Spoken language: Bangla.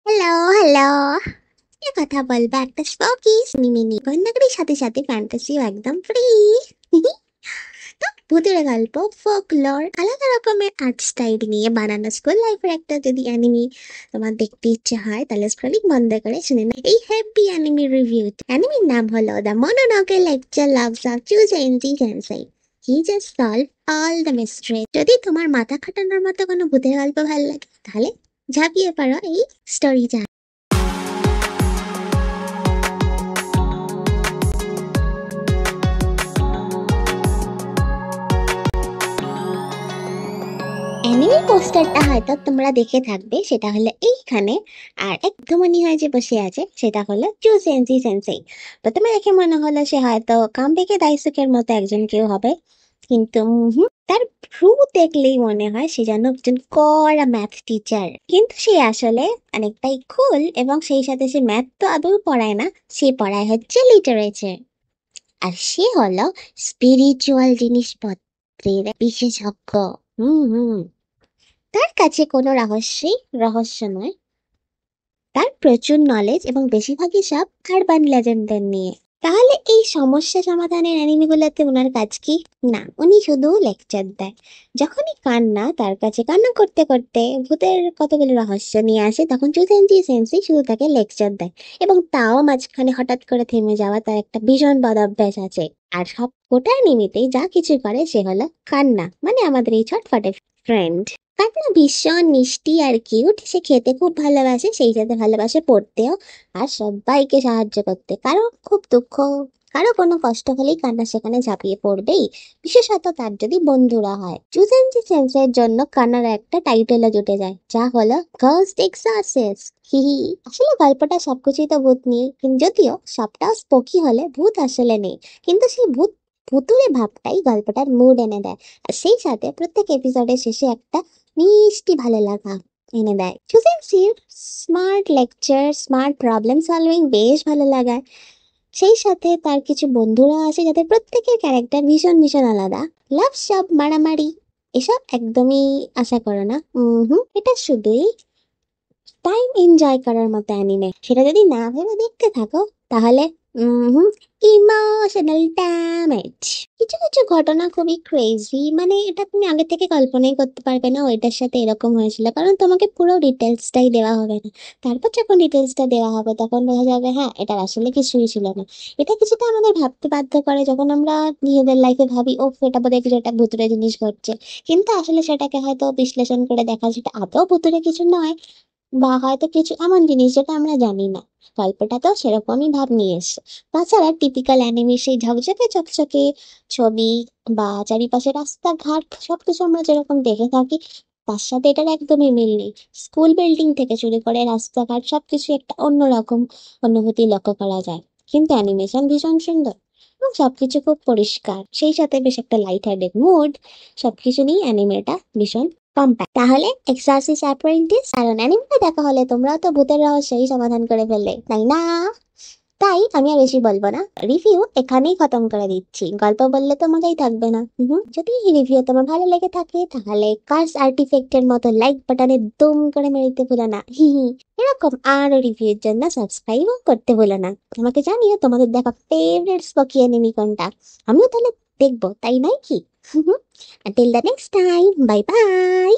Hello, hello. এ কথা বলবা একটা স্পোকি মিনি গোয়েন্দাগিরির সাথে সাথে ফ্যান্টাসিও একদম ফ্রি। তো ভূতের গল্প, ফোকলোর, আলাদা রকমের আর্ট স্টাইল নিয়ে বানানো স্কুল লাইফের একটা যদি অ্যানিমি তোমার দেখতে ইচ্ছে হয় তাহলে স্ক্রলিং বন্ধ করে শুনে না এই হ্যাপি অ্যানিমি রিভিউ। অ্যানিমির নাম হলো দ্য মোনোনোকে লেকচার লাভস অফ চুজ এনজি সেন্সাই। He just solve all the mystery. যদি তোমার মাথা খাটানোর মতো কোনো ভূতের গল্প ভালো লাগে তাহলে ঝাঁপিয়ে পারো এই স্টোরি। অ্যানিমে পোস্টারটা হয়তো তোমরা দেখে থাকবে, সেটা হলো এইখানে। আর একদমই হয় যে বসে আছে সেটা হলো চুজেনজি সেন্সেই। প্রথমে দেখে মনে হলো সে হয়তো কামবেকে দাইসুকের মতো একজন কেউ হবে, কিন্তু তার ভ্রু দেখলেই মনে হয় সে যেন একজন কড়া ম্যাথ টিচার। কিন্তু সে আসলে অনেকটাই কুল, এবং সেই সাথে সে ম্যাথ তো আদৌ পড়ায় না, সে পড়ায় হচ্ছে লিটারেচার। আর সে হলো স্পিরিচুয়াল জিনিসপত্রের বিশেষজ্ঞ। হুম হুম তার কাছে কোনো রহস্য নয়। তার প্রচুর নলেজ, এবং বেশিরভাগই সব আরবান লেজেন্ডদের নিয়ে। তাহলে এই সমস্যা সমাধানের অ্যানিমিগুলোতে ওনার কাজ কি? না, উনি শুধু লেকচার দেয়। যখনই কান্না তার কাছে কান্না করতে করতে ভূতের কতগুলো রহস্য নিয়ে আসে, তখন চুসেনজি সেন্সি শুধু তাকে লেকচার দেয়। এবং তাও মাঝখানে হঠাৎ করে থেমে যাওয়া তার একটা ভীষণ বদ অভ্যাস আছে। আর সব গোটা অ্যানিমিতেই যা কিছু করে সে হলো কান্না, মানে আমাদের এই ছটফটে ফ্রেন্ড। কান্না ভীষণ মিষ্টি আর কিউট, সে খেতে খুব ভালোবাসে, সেই সাথে ভালোবাসে পড়তেও, আর সবাইকে সাহায্য করতে। কারো খুব দুঃখ, কারো কোনো কষ্ট হলেই কান্না সেখানে ঝাঁপিয়ে পড়বেই, বিশেষত তার যদি বন্ধুরা হয়। চুজেনজি সেন্সের জন্য কান্নার একটা টাইটেলও জুটে যায়, যা হলো ঘোস্ট এক্সরসিস্ট। হি হি। আসলে গল্পটা সবকিছুই তো ভূত নিয়ে, কিন্তু যদিও সবটাও স্পোকি হলে ভূত আসলে নেই, কিন্তু সেই ভূত ভুতুড়ে ভাবটাই গল্পটার মুড এনে দেয়। আর সেই সাথে প্রত্যেক এপিসোডের শেষে একটা মিষ্টি ভালো লাগা এনে দেয়। চুজেনসির smart lecture, smart problem solving বেশ ভালো লাগায়। সেই সাথে তার কিছু বন্ধুরা আছে যাদের প্রত্যেকের ক্যারেক্টার ভীষণ ভীষণ আলাদা। লাভ সব মারামারি এসব একদমই আশা করো না। এটা শুধুই টাইম এনজয় করার মতো অ্যানিমে। সেটা যদি না ভেবে দেখতে থাকো তাহলে ইমোশনাল ড্যামেজ। কিছু কিছু ঘটনা খুবই ক্রেজি, মানে এটা তুমি আগে থেকে কল্পনাই করতে পারবে না ওইটার সাথে এরকম হয়েছিল, কারণ তোমাকে পুরো ডিটেলসটাই দেওয়া হবে না। তারপর যখন ডিটেলসটা দেওয়া হবে তখন বোঝা যাবে হ্যাঁ এটার আসলে কিছুই ছিল না। এটা কিছুটা আমাদের ভাবতে বাধ্য করে, যখন আমরা নিজেদের লাইফে ভাবি ও এটা বোধহয় কিছু একটা ভুতুরে জিনিস ঘটছে, কিন্তু আসলে সেটাকে হয়তো বিশ্লেষণ করে দেখা সেটা আদৌ ভুতুরে কিছু নয়, বা হয়তো কিছু এমন জিনিস যেটা আমরা জানি না। গল্পটা তো সেরকমই ভাব নিয়ে এসছে। তাছাড়া টিপিক্যাল অ্যানিমে সেই ঝকঝকে চকচকে ছবি বা চারিপাশে রাস্তাঘাট সবকিছু আমরা যেরকম দেখে থাকি, তার সাথে এটার একদমই মিল নেই। স্কুল বিল্ডিং থেকে শুরু করে রাস্তাঘাট সবকিছু একটা অন্যরকম অনুভূতি লক্ষ্য করা যায়। কিন্তু অ্যানিমেশন ভীষণ সুন্দর, এবং সবকিছু খুব পরিষ্কার, সেই সাথে বেশ একটা লাইট হার্টেড মুড। সবকিছু নিয়ে অ্যানিমেটা ভীষণ কম্প্যাক্ট। তাহলে এক্সারসিস অ্যাপ্রেন্টিস কারণ অ্যানিমেটা দেখা হলে তোমরাও তো ভূতের রহস্যই সমাধান করে ফেললে, তাই না? তাই আমি আর বেশি বলবো না, রিভিউ এখানেই খতম করে দিচ্ছি। গল্প বললে তো মজাই থাকবে না। যদি এই রিভিউ তোমার ভালো লেগে থাকে তাহলে কার্স আর্টিফেক্টের মতো লাইক বাটনে দুম করে মেরে দিতে ভুলো না। হি হি। এরকম আরো রিভিউর জন্য সাবস্ক্রাইবও করতে ভুলো না। আমাকে জানিও তোমাদের দেখা ফেভারিট স্পোকি অ্যানিমি কোনটা, আমিও তাহলে দেখবো, তাই নয় কি? Until the next time, bye bye.